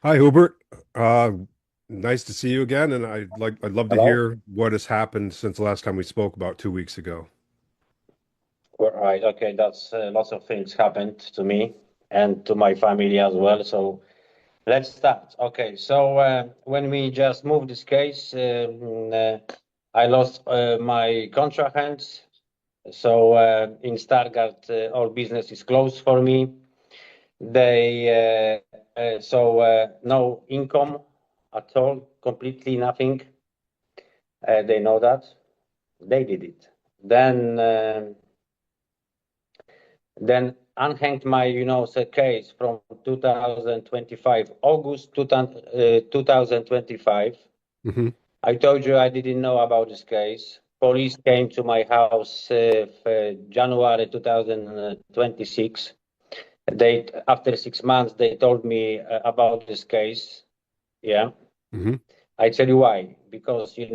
Hi, Hubert. Nice to see you again, and I'd love to Hello? hear what has happened since the last time we spoke about 2 weeks ago. Right. Okay. That's lots of things happened to me and to my family as well. So let's start. Okay. So when we just moved this case, I lost my contract. So in Stargard, all business is closed for me. No income at all, completely nothing. They know that. They did it. Then unhanged my, the case from 2025, August 2025. Hmm. I told you I didn't know about this case. Police came to my house January 2026. After 6 months, they told me about this case. Yeah. Hmm. I tell you why. Because, if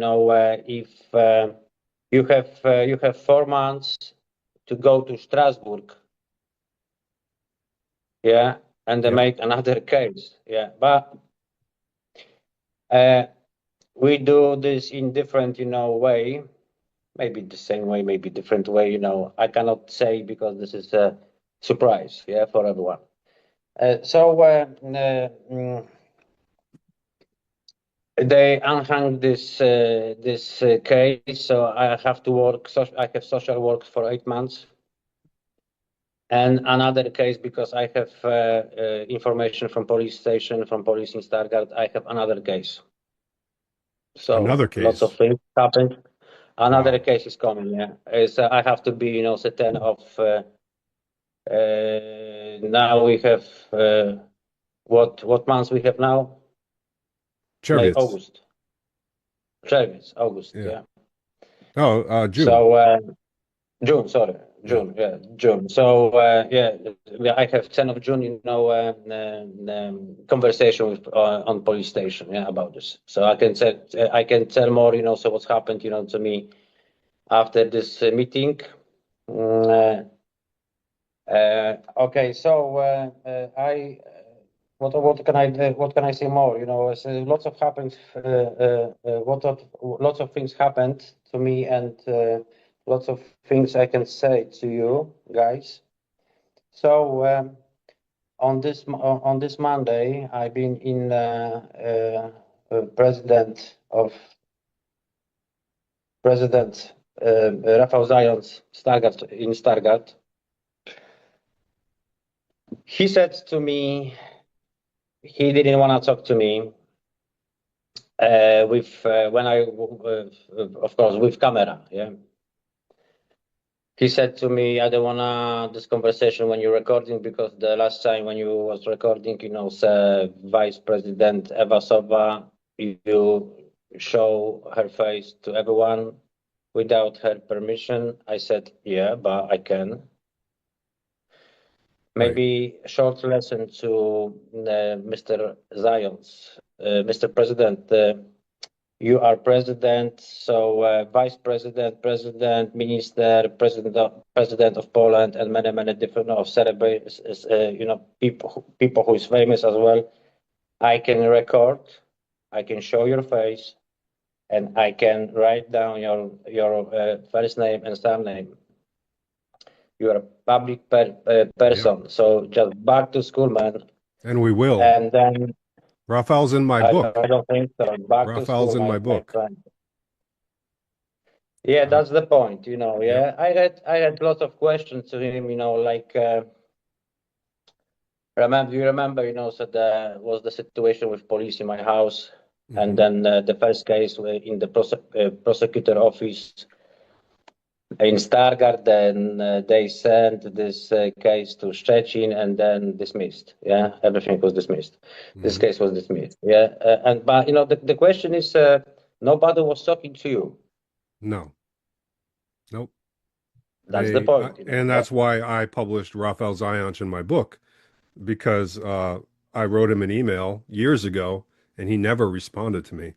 you have 4 months to go to Strasbourg, yeah, and they Yep. make another case, yeah. But uh, we do this in different, way, maybe the same way, maybe different way, I cannot say because this is a surprise, yeah, for everyone. They unhung this case, so I have to work. I have social work for 8 months, and another case because I have information from police station, from police in Stargard. I have another case. So Another lots of case. things happened. Another Wow. case is coming. Yeah, I have to be, certain of. Now we have what months we have now? May Chevitz. August. Travis August. Yeah. Yeah. Oh, June. So June. Sorry, Yeah. June. Yeah, June. So yeah, I have 10 of June. Conversation with on police station. Yeah, about this. So I can tell more. So what's happened. To me after this meeting. Mm, okay, so I what can I say more? So lots of happens. Lots of things happened to me, and lots of things I can say to you guys. So on this Monday, I've been in President Rafał Zając in Stargard. He said to me he didn't want to talk to me with when I of course with camera. Yeah, he said to me, I don't wanna this conversation when you're recording, because the last time when you was recording, Vice President Eva Sova, you show her face to everyone without her permission. I said, yeah, but I can. Right. Maybe a short lesson to Mr. Zając. Mr. President, you are president, so vice president, president, minister, president of Poland, and many, many different celebrities, people who is famous as well. I can record, I can show your face, and I can write down your first name and surname. You are a public Yep. person, so just back to school, man. And we will. And then Raphael's in my I book. don't think so. Back to Raphael's school, in my my book. friend. Yeah, Uh, that's the point, yep. Yeah, I had lots of questions to him, like you remember, so there was the situation with police in my house, and Hmm. then the first case in the prosecutor office in Stargard, then they sent this case to Szczecin and then dismissed. Yeah, everything was dismissed. This Hmm. case was dismissed. Yeah, but the question is, nobody was talking to you. No. Nope. That's the point, And Yeah. that's why I published Raphael Zając in my book, because I wrote him an email years ago and he never responded to me.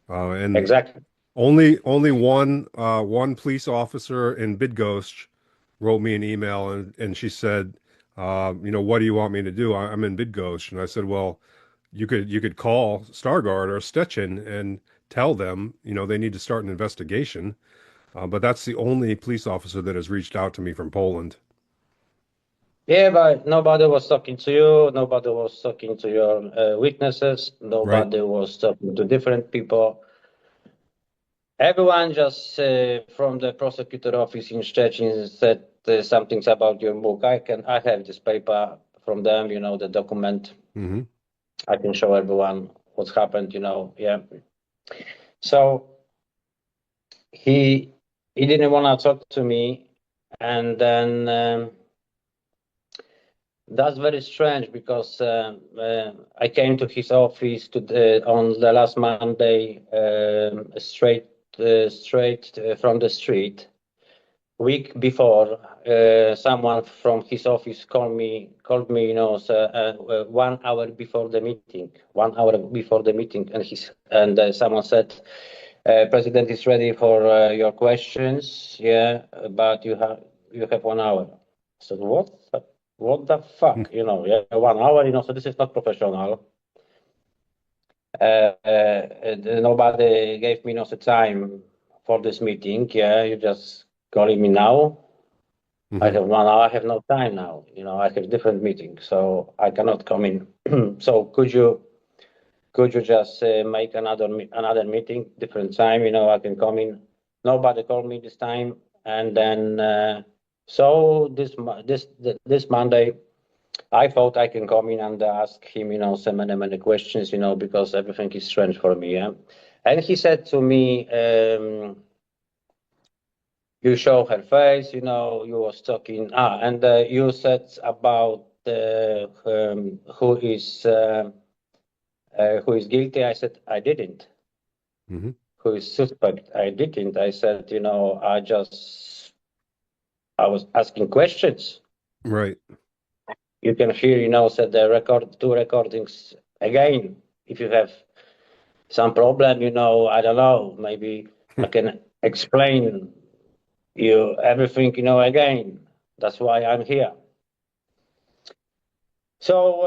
And Exactly. only one police officer in Bydgoszcz wrote me an email, and she said, what do you want me to do? I'm in Bydgoszcz. And I said, well, you could call Stargard or Stetchen and tell them, you know, they need to start an investigation. But that's the only police officer that has reached out to me from Poland. Yeah, but nobody was talking to you. Nobody was talking to your witnesses. Nobody was talking to different people. Everyone just from the prosecutor office in Szczecin said some things about your book. I have this paper from them, you know, the document. Mm-hmm. I can show everyone what's happened, you know. Yeah. So he didn't want to talk to me, and then that's very strange because I came to his office on the last Monday, straight from the street. Week before, someone from his office called me, you know, 1 hour before the meeting. 1 hour before the meeting, and someone said, "President is ready for your questions. Yeah, but you have 1 hour." I said, "What the fuck?" You know, yeah, 1 hour. You know, so this is not professional. Nobody gave me no time for this meeting. Yeah, you just calling me now. Mm-hmm. I have 1 hour. I have no time now. You know, I have different meetings, so I cannot come in. So could you just make another meeting, different time? You know, I can come in. Nobody called me this time, and then so this Monday, I thought I can come in and ask him, you know, so many questions, you know, because everything is strange for me. Yeah, and he said to me, "You show her face, you know, you was talking, and you said about who is guilty." I said, "I didn't." Mm-hmm. "Who is suspect?" "I didn't." I said, you know, I was asking questions. Right. You can hear, you know, said the two recordings again. If you have some problem, you know, I don't know, maybe I can explain you everything, you know, again. That's why I'm here. So,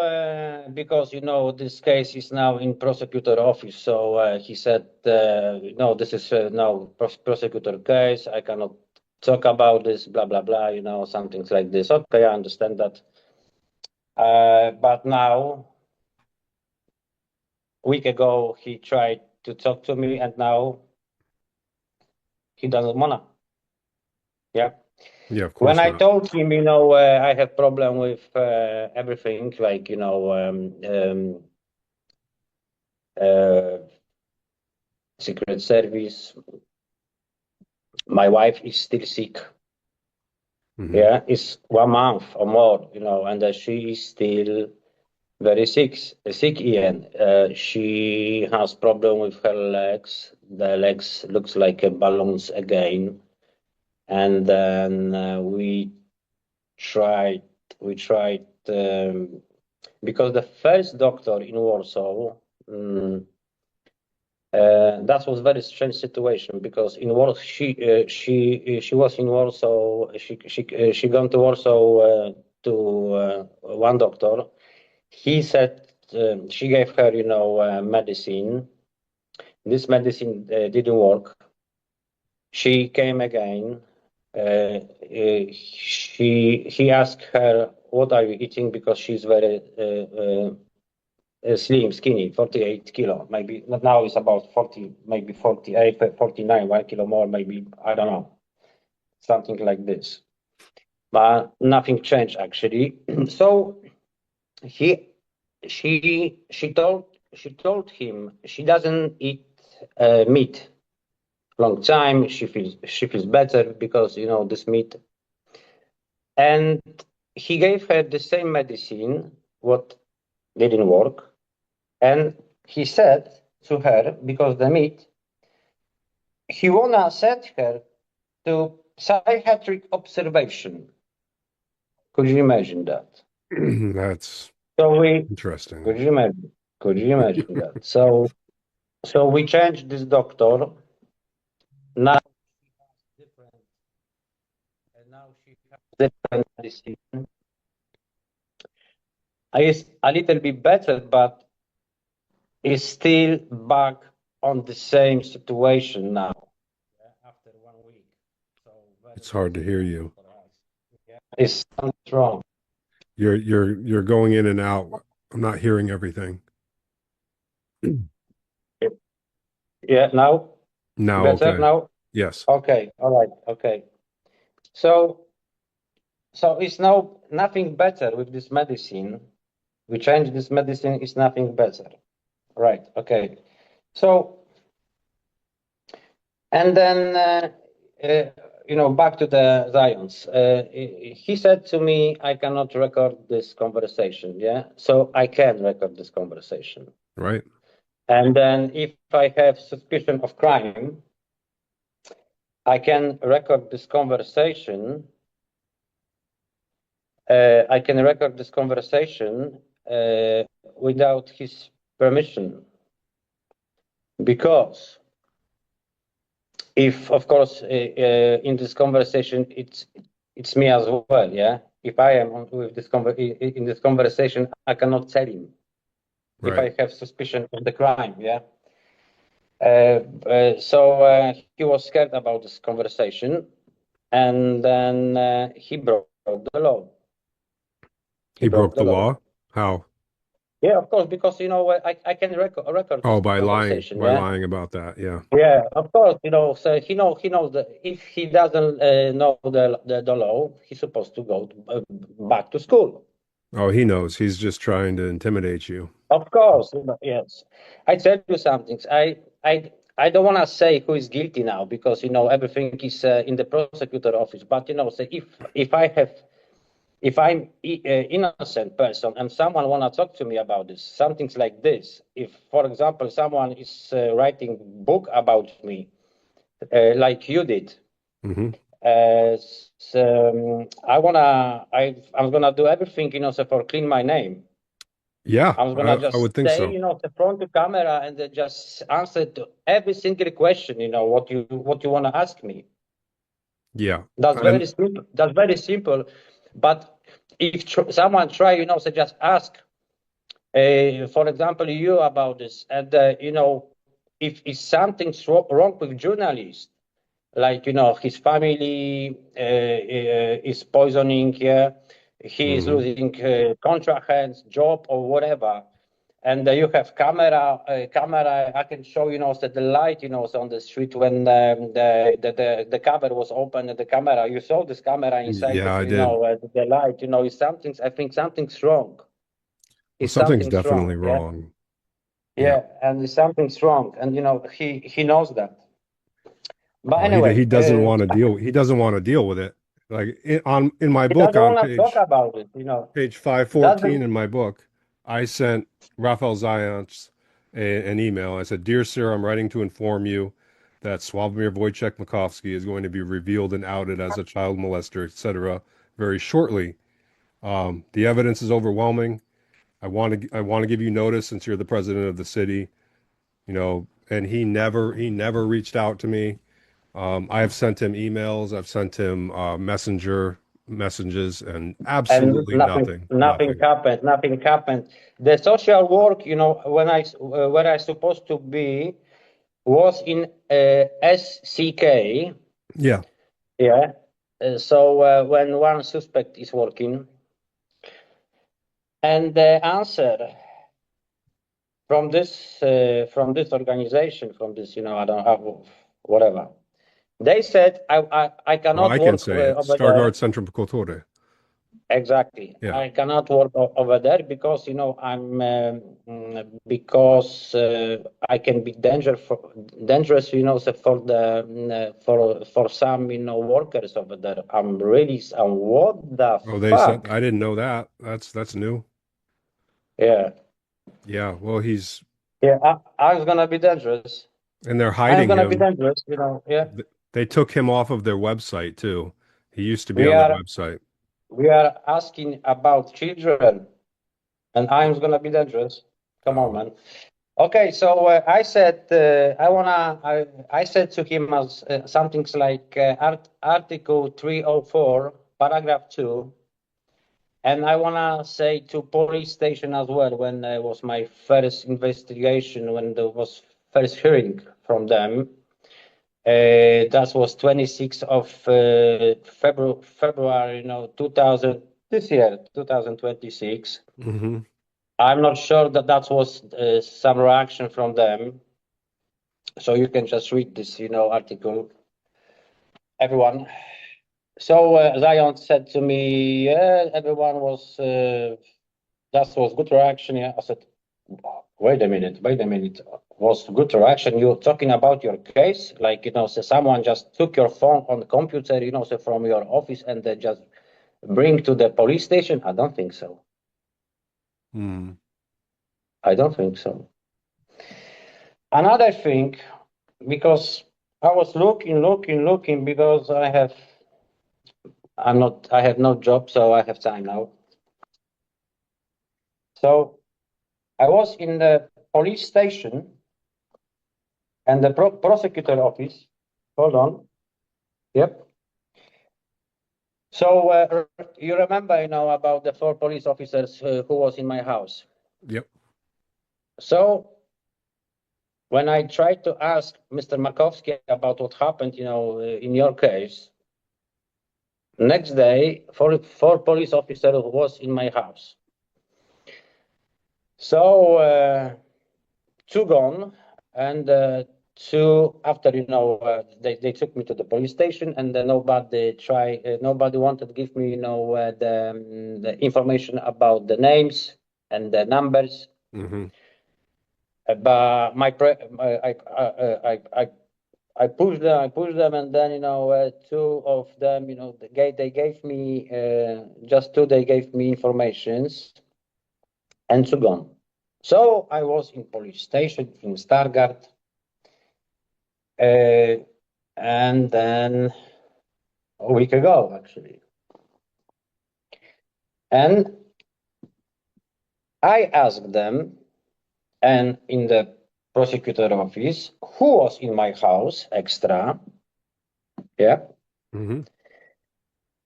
because, you know, this case is now in prosecutor office, so he said, no, this is no prosecutor case. I cannot talk about this, blah, blah, blah, you know, some things like this. Okay, I understand that. But now, a week ago, he tried to talk to me, and now he doesn't wanna. Yeah. Yeah, of course When I not. told him, you know, I have problem with everything, like, you know, Secret Service. My wife is still sick. Mm-hmm. Yeah, it's 1 month or more, you know, and she is still very sick. Ian. She has problem with her legs. The legs looks like a balloons again, and then we tried because the first doctor in Warsaw. That was very strange situation because in Warsaw she was in Warsaw. She gone to Warsaw to one doctor. He said she gave her, you know, medicine. This medicine didn't work. She came again. He asked her, "What are you eating?" Because she's very slim, skinny, 48 kilo, maybe now it's about 40, maybe 48, 49, 1 kilo more, maybe, I don't know, something like this. But nothing changed actually. So she told him she doesn't eat meat long time. She feels better because, you know, this meat. And he gave her the same medicine, what didn't work. And he said to her, because the meat, he wanna send her to psychiatric observation. Could you imagine that? That's So we interesting. could you imagine? Could you imagine that? So we changed this doctor. Now different, and now she has different medicine. Is a little bit better, but is still back on the same situation now after 1 week. So It's hard to hear you. it's something wrong. You're going in and out. I'm not hearing everything. Yeah, now Now, better okay. now. Yes. Okay, all right, okay. So it's now nothing better with this medicine. We change this medicine, it's nothing better. Right, okay. So, and then, back to the Zając. He said to me, I cannot record this conversation, yeah? So I can record this conversation. Right. And then if I have suspicion of crime, I can record this conversation. I can record this conversation without his permission, because if, of course, in this conversation it's me as well, yeah. If I am with this in this conversation, I cannot tell him if I have suspicion of the crime, yeah. So he was scared about this conversation, and then he broke the law. He broke the law? How? Yeah, of course, because I can record Oh, this by lying, conversation. by Yeah, lying about that. Yeah. yeah, of course. So he knows that if he doesn't know the law, he's supposed to go back to school. Oh, he knows. He's just trying to intimidate you. Of course, yes. I tell you something. I don't want to say who is guilty now, because everything is in the prosecutor office. But say if I'm innocent person and someone want to talk to me about this, some things like this, if, for example, someone is writing book about me, like you did, I'm gonna do everything, so for clean my name. Yeah, I'm gonna just I would think stay, so. the front of camera and then just answer to every single question, what you want to ask me. Yeah. That's very simple. That's very simple. But if someone try, so just ask, for example, you about this, and if something's wrong with journalist, like his family is poisoning, yeah, he is losing contract hands, job, or whatever, and you have camera, I can show that the light, so on the street when the cover was open and the camera, you saw this camera inside. Yeah, I did. The light, is something. I think something's wrong. Well, something's definitely wrong. Yeah, and something's wrong, and he knows that. But well, anyway, he doesn't want to deal. He doesn't want to deal with it. Like in my book on page, talk about it. Page 514 in my book, I sent Rafał Zając an email. I said, "Dear sir, I'm writing to inform you that Sławomir Wojciech Makowski is going to be revealed and outed as a child molester, etc., very shortly. The evidence is overwhelming. I want to give you notice since you're the president of the city, And he never reached out to me. I have sent him emails. I've sent him messages, and absolutely and nothing happened. Nothing happened. The social work, when where I supposed to be, was in SCK. Yeah. Yeah. So when one suspect is working, and the answer from this organization, from this, I don't have whatever. They said I cannot I can say it. Stargard Centrum Kultury. Exactly. Yeah. I cannot work over there because I'm because I can be dangerous, so for the for some workers over there. I'm what the Oh, they fuck? said I didn't know that. That's new. Yeah. Yeah. Well, he's I was gonna be dangerous. And they're hiding him. I'm gonna be dangerous. Yeah. They took him off of their website too. He used to be on the website. We are asking about children, and I'm gonna be dangerous. Come on, man. Okay, so I said I said to him as something like Article 304, paragraph 2. And I want to say to police station as well, when was my first investigation, when there was first hearing from them, that was 26th of February, 2000, this year, 2026. Mm-hmm. I'm not sure that was some reaction from them. So you can just read this, article, everyone. So Zając said to me, yeah, everyone was, that was good reaction. Yeah. I said, wait a minute. Was good reaction. You're talking about your case? Like, so someone just took your phone on the computer, so from your office and they just bring to the police station? I don't think so. I don't think so. Another thing, because I was looking because I have no job, so I have time now. So I was in the police station and the prosecutor office. Hold on. Yep. So you remember, about the 4 police officers who was in my house. Yep. So when I tried to ask Mr. Markowski about what happened, in your case, next day, 4 police officers was in my house. So 2 gone, and 2 after, they took me to the police station, and nobody wanted to give me, the information about the names and the numbers. Mm-hmm. But I pushed them, and then 2 of them, they gave me just 2. They gave me informations, and 2 gone. So I was in police station in Stargard, and then a week ago, actually, and I asked them, and in the prosecutor office, who was in my house extra. Yeah. Mm-hmm.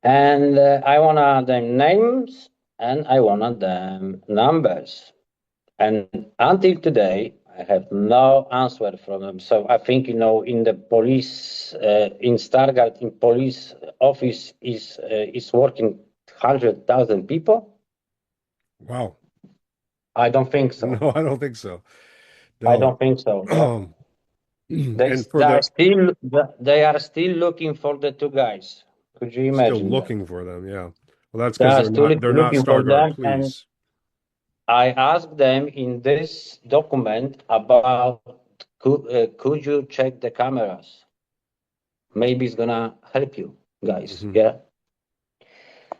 And I wanted them names and I wanted them numbers. And until today, I have no answer from them. So I think, in the police, in Stargard, in police office is working 100,000 people. Wow. I don't think so. No, I don't think so. No. I don't think so. They are still looking for the 2 guys. Could you imagine? Still looking for them, yeah. Well, that's They are because still they're not looking for them, Stargard and police. I asked them in this document about could you check the cameras? Maybe it's gonna help you guys. Mm-hmm. Yeah.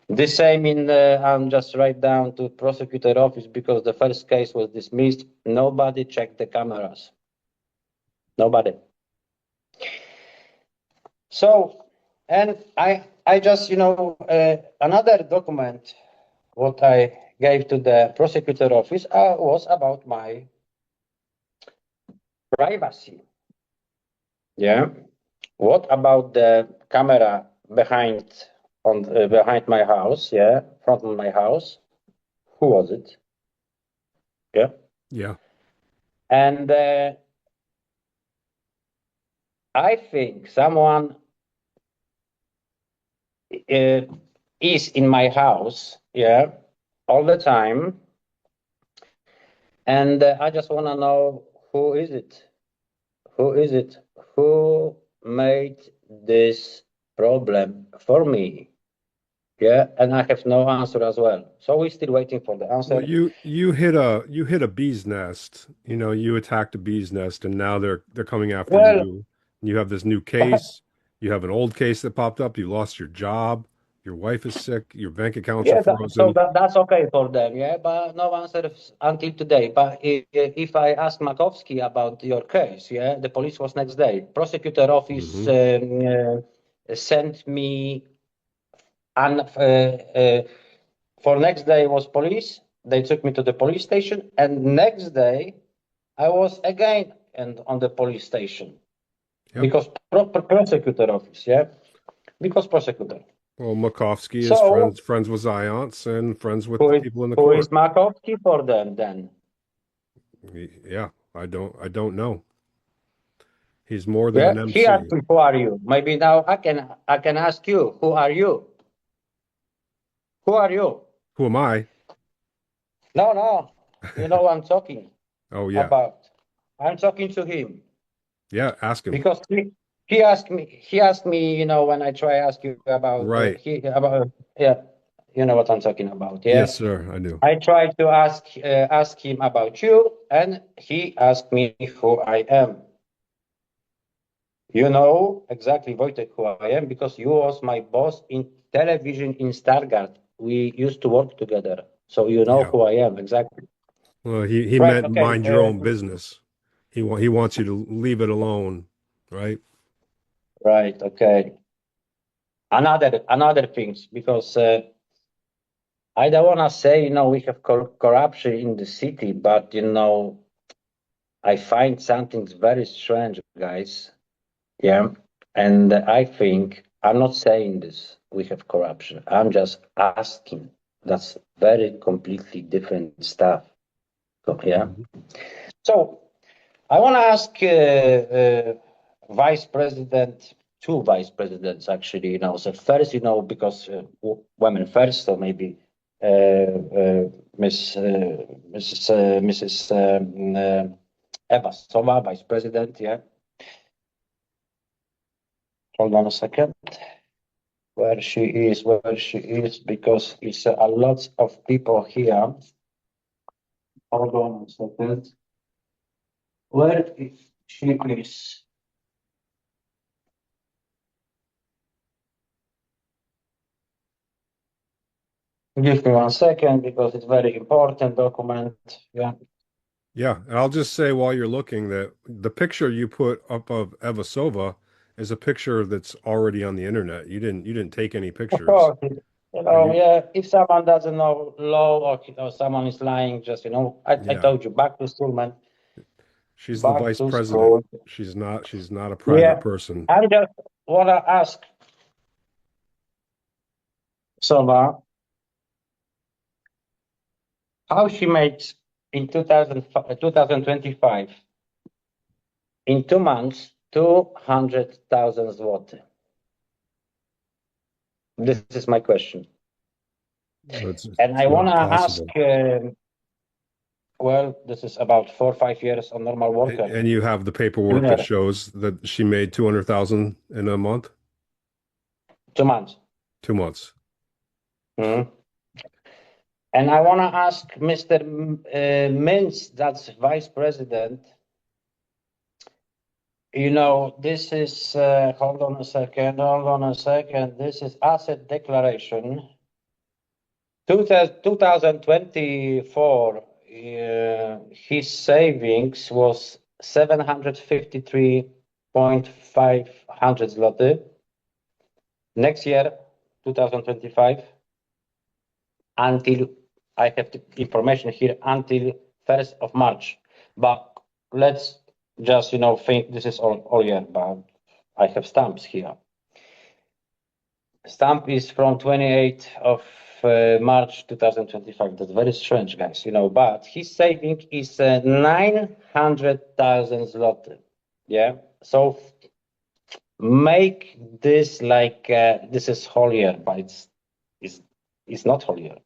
The same in I'm just write down to prosecutor office because the first case was dismissed. Nobody checked the cameras. Nobody. So, and I just another document what I gave to the prosecutor office was about my privacy. Yeah. What about the camera behind my house? Yeah, front of my house. Who was it? Yeah. Yeah. And I think someone is in my house. Yeah, all the time. And I just want to know who is it? Who is it? Who made this problem for me? Yeah, and I have no answer as well. So we're still waiting for the answer. Well, you hit a bee's nest. You attacked a bee's nest, and now they're coming after you. You have this new case. You have an old case that popped up. You lost your job. Your wife is sick. Your bank accounts are frozen. So that's okay for them, yeah, but no answer until today. But if I ask Makowski about your case, yeah, the police was next day. Prosecutor office sent me, and for next day was police. They took me to the police station, and next day I was again on the police station. Yep. Because prosecutor office, yeah, because prosecutor. Well, Makovsky is So friends with Zając and friends with who the is people in the who is court. Markowski for them then? Yeah, I don't know. He's more than Yeah, an he asked MC. me, who are you? Maybe now I can ask you, who are you? Who are you? Who am I? No, no, you know what I'm talking Oh yeah, about. I'm talking to him yeah. Ask him. because he asked me, when I try ask you about Right. yeah, you know what I'm talking about, yeah. Yes, sir. I do. I tried to ask him about you, and he asked me who I am. You know exactly, Wojtek, who I am because you was my boss in television in Stargard. We used to work together, so you know Yeah. who I am exactly. Well, he Right? meant Okay. mind your own business. He wants you to leave it alone, right? Right. Okay. Another things because I don't want to say we have corruption in the city, but I find something very strange, guys. Yeah. And I think I'm not saying this, we have corruption. I'm just asking. That's very completely different stuff. Yeah. Mhm. So I want to ask Vice President, two Vice Presidents actually. So first, because women first, so maybe Mrs. Eva Sova, Vice President. Yeah. Hold on a second. Where she is, because it's a lot of people here. Hold on a second. Where is she is? Give me 1 second because it's very important document. Yeah. Yeah, and I'll just say while you're looking that the picture you put up of Eva Sova is a picture that's already on the internet. You didn't take any Of pictures. course. You Yeah, if someone doesn't know law or someone is lying, just, I yeah. told you, back to school, man. She's the Back vice to president. school. She's not a private Yeah. person. I just want to ask Sova how she makes in 2025, in 2 months, 200,000 zloty. This is my question. It's And I want not to ask, possible. well, this is about 4 or 5 years on normal worker. And you have the paperwork that shows that she made 200,000 in a month, 2 months. 2 months. Mhm. And I want to ask Mr. Mintz, that's vice president. This is, hold on a second. This is asset declaration. 2024, his savings was 753,500 zloty. Next year, 2025, until I have the information here until 1st of March. But let's just think this is all year. But I have stamps here. Stamp is from 28th of March 2025. That's very strange, guys. But his saving is 900,000 zloty. Yeah. So make this like this is whole year, but it's not whole year.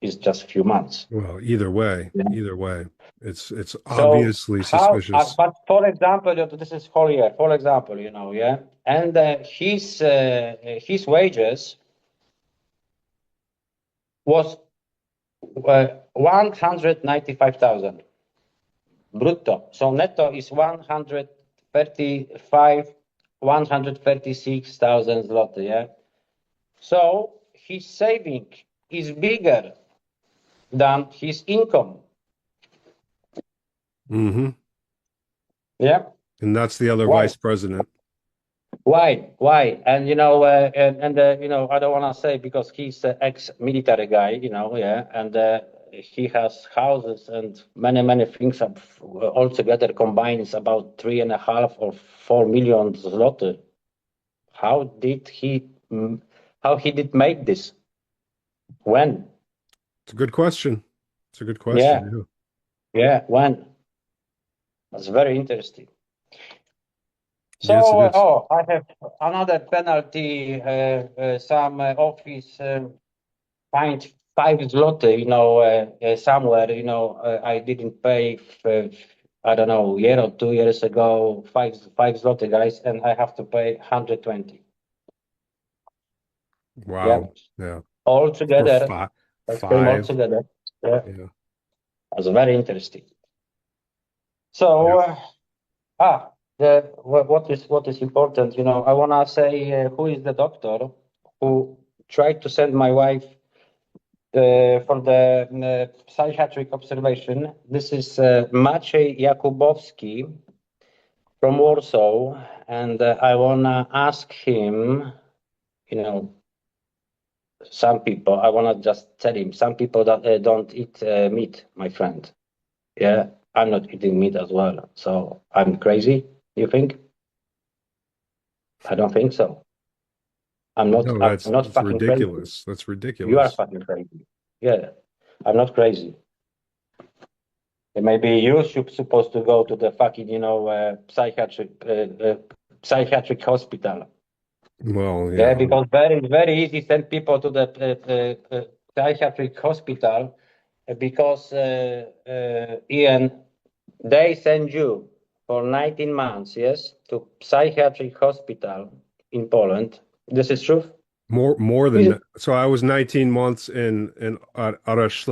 It's just a few months. Well, Yeah. either way, it's So obviously how? suspicious. But for example, this is whole year. For example, yeah, and his wages was 195,000 brutto. So netto is 136,000 zloty. Yeah. So his saving is bigger than his income. Mm-hmm. Yeah. And that's the other Why? vice president. Why? And I don't want to say because he's an ex-military guy, yeah, and he has houses and many things altogether combined is about 3.5 or 4 million zloty. How did he how he did make this. When? It's a good question. It's a good question. Yeah. When? That's very interesting. So, Yes, it is. I have another penalty. Some office find 5 zloty, somewhere, I didn't pay, I don't know, a year or 2 years ago, 5 zloty, guys, and I have to pay 120. Wow. Yeah. All For together. All five. together. Yeah. Yeah. That's very interesting. So, what is important, I wanna say who is the doctor who tried to send my wife for the psychiatric observation. This is Maciej Jakubowski from Warsaw, and I wanna ask him, some people, I wanna just tell him, some people that don't eat meat, my friend. Yeah, I'm not eating meat as well, so I'm crazy, you think? I don't think so. I'm not That's fucking ridiculous. crazy. That's ridiculous. You are fucking crazy. Yeah, I'm not crazy. And maybe you should supposed to go to the fucking, psychiatric hospital. Well, Yeah, because very easy send people to the psychiatric hospital because Ian, they send you for 19 months, yes, to psychiatric hospital in Poland. This is true? More than so I was 19 months in oraz,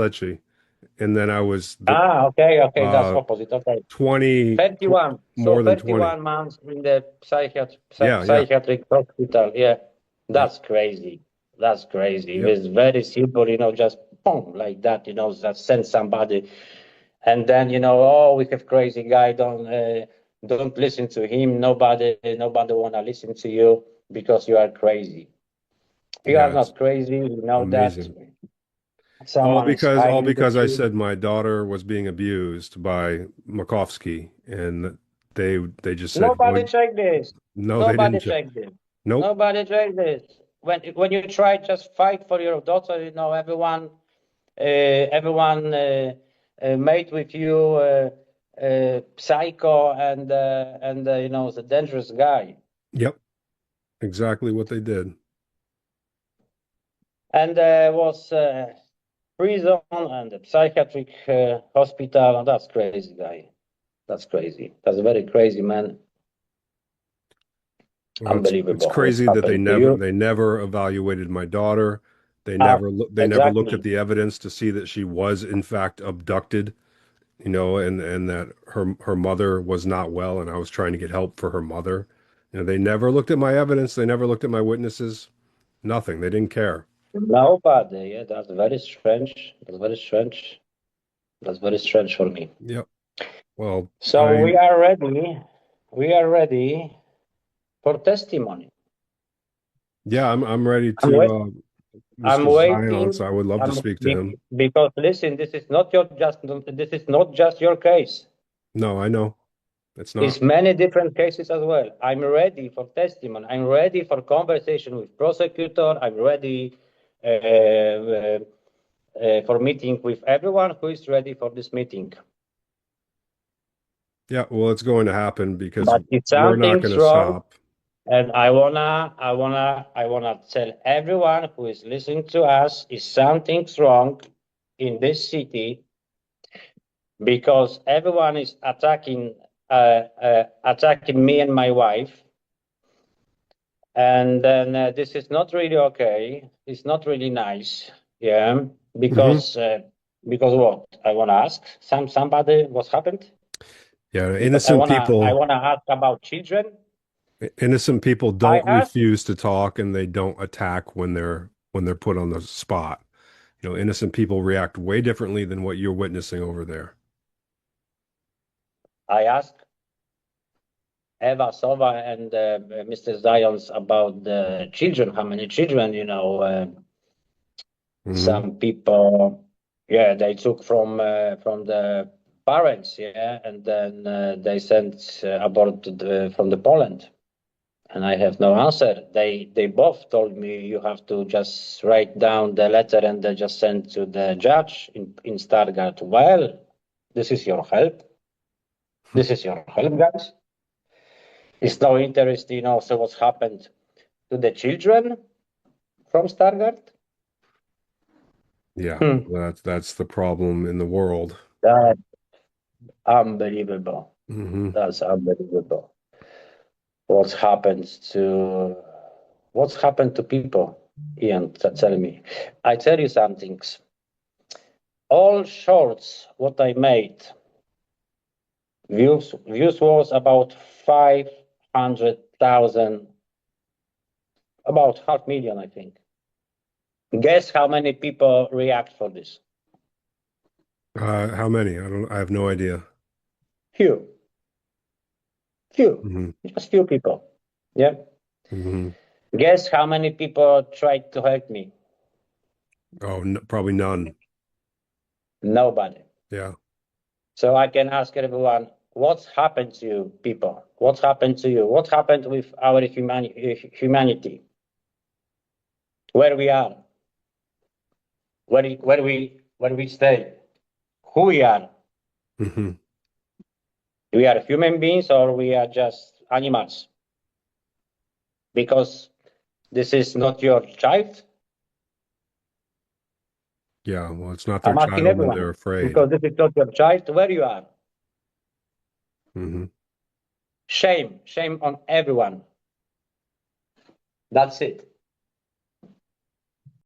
and then I was okay, that's opposite. Okay. 20 31. more So than 31 20. months in the Yeah. psychiatric hospital. Yeah. That's Yep. crazy. That's crazy. Yep. It's very simple, just boom, like that, just send somebody. And then, oh, we have crazy guy. Don't listen to him. Nobody wanna listen to you because you are crazy. You are It's not crazy, you know amazing. that. Someone is All hiding because the I truth. said my daughter was being abused by Makovsky, and they just said, Nobody well, checked this. no, they Nobody didn't check. checked this. Nope. Nobody checked this. When you try just fight for your daughter, everyone made with you psycho and the dangerous guy. Yep. Exactly what they did. And was prison and a psychiatric hospital. That's crazy, guy. That's crazy. That's very crazy, man. Well, Unbelievable. it's crazy that they never evaluated my daughter. They never looked at the evidence to see that she was in fact abducted, and that her mother was not well, and I was trying to get help for her mother. They never looked at my evidence. They never looked at my witnesses. Nothing. They didn't care. Nobody. Yeah, that's very strange. That's very strange. That's very strange for me. Yep. Well, so we are ready. We are ready for testimony. Yeah, I'm ready to. I'm Mr. waiting. Zając, I would love to speak to him. Because listen, this is not just your case. No, I know. It's not. It's many different cases as well. I'm ready for testimony. I'm ready for conversation with prosecutor. I'm ready for meeting with everyone who is ready for this meeting. Yeah, well, it's going to happen because we're not going to stop. And I wanna tell everyone who is listening to us is something's wrong in this city because everyone is attacking me and my wife, and then this is not really okay. It's not really nice, yeah. Because what? I wanna ask somebody what's happened. Yeah, innocent people. I wanna ask about children. Innocent people don't refuse to talk, and they don't attack when they're put on the spot. Innocent people react way differently than what you're witnessing over there. I asked Eva Sova and Mr. Zając about the children, how many children, some people, they took from the parents, and then they sent abroad from the Poland. And I have no answer. They both told me you have to just write down the letter and then just send to the judge in Stargard. Well, this is your help. This is your help, guys. It's no interest in also what's happened to the children from Stargard. Yeah, that's the problem in the world. That's unbelievable. Mm-hmm. That's unbelievable. What's happened to people? Iain, tell me. I tell you some things. All shorts what I made, views was about 500,000, about 500,000, I think. Guess how many people react for this? How many? I have no idea. Few. Mm-hmm. Just few people. Yeah. Mm-hmm. Guess how many people tried to help me? Oh, probably none. Nobody. Yeah. So I can ask everyone, what's happened to you, people? What's happened to you? What happened with our humanity? Where we are? Where we stay? Who we are? Mm-hmm. We are human beings or we are just animals? Because this is not your child. Yeah, well, it's not their I'm asking child and everyone, they're afraid. because this is not your child. Where you are? Mm-hmm. Shame on everyone. That's it.